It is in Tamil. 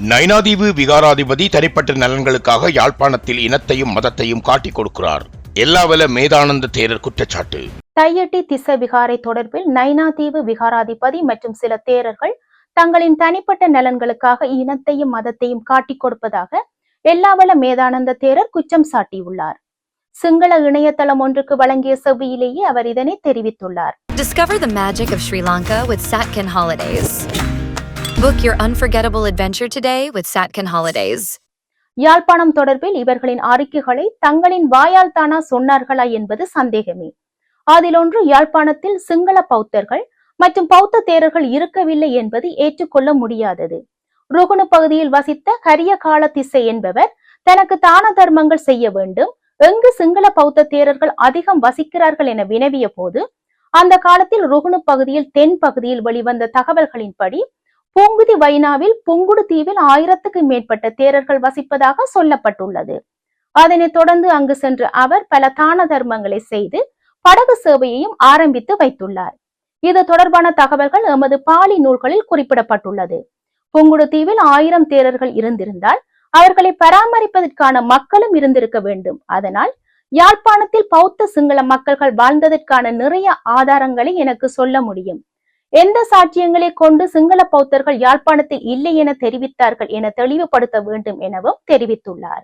நைனாதீவு விகாராதிபதி தனிப்பட்ட நலன்களுக்காக யாழ்ப்பாணத்தில் இனத்தையும் மதத்தையும் காட்டிக் கொடுக்கிறார். எல்லாவல மேதானந்த தேரர் குற்றச்சாட்டு. தையட்டி திச விகாரை தொடர்பில் நைனாதீவு விகாராதிபதி மற்றும் சில தேரர்கள் தங்களின் தனிப்பட்ட நலன்களுக்காக இனத்தையும் மதத்தையும் காட்டிக் கொடுப்பதாக எல்லாவல மேதானந்த தேரர் குற்றம் சாட்டியுள்ளார். சிங்கள இணையதளம் ஒன்றுக்கு வழங்கிய செவ்வியிலேயே அவர் இதனை தெரிவித்துள்ளார். Discover the magic of Sri Lanka with Satkin Holidays. Book your unforgettable adventure today with Satkin Holidays. Yazhpanam தொடர்பில் இவர்களின் அறிக்கைகளை தங்களின் வாயால் தானா சொன்னார்களா என்பது சந்தேகமே. அதில் ஒன்று, யாழ்ப்பாணத்தில் சிங்கள பௌத்தர்கள் மற்றும் பௌத்த தேரர்கள் இருக்கவில்லை என்பது ஏற்றுக்கொள்ள முடியாதது. ருகுணு பகுதியில் வசித்த கரிய கால திசை என்பவர் தனக்கு தான தர்மங்கள் செய்ய வேண்டும், எங்கு சிங்கள பௌத்த தேரர்கள் அதிகம் வசிக்கிறார்கள் என வினவிய போது, அந்த காலத்தில் ருகுணு பகுதியில் தென் பகுதியில் வெளிவந்த தகவல்களின்படி பூங்குதி வைனாவில் புங்குடு தீவில் 1000க்கும் மேற்பட்ட தேரர்கள் வசிப்பதாக சொல்லப்பட்டுள்ளது. அதனைத் தொடர்ந்து அங்கு சென்று அவர் பல தான தர்மங்களை செய்து படகு சேவையையும் ஆரம்பித்து வைத்துள்ளார். இது தொடர்பான தகவல்கள் எமது பாலி நூல்களில் குறிப்பிடப்பட்டுள்ளது. புங்குடு தீவில் 1000 தேரர்கள் இருந்திருந்தால் அவர்களை பராமரிப்பதற்கான மக்களும் இருந்திருக்க வேண்டும். அதனால் யாழ்ப்பாணத்தில் பௌத்த சிங்கள மக்கள்கள் வாழ்ந்ததற்கான நிறைய ஆதாரங்களை எனக்கு சொல்ல முடியும். எந்த சாட்சியங்களை கொண்டு சிங்கள பௌத்தர்கள் யாழ்ப்பாணத்தில் இல்லை என தெரிவித்தார்கள் என தெளிவுபடுத்த வேண்டும் எனவும் தெரிவித்துள்ளார்.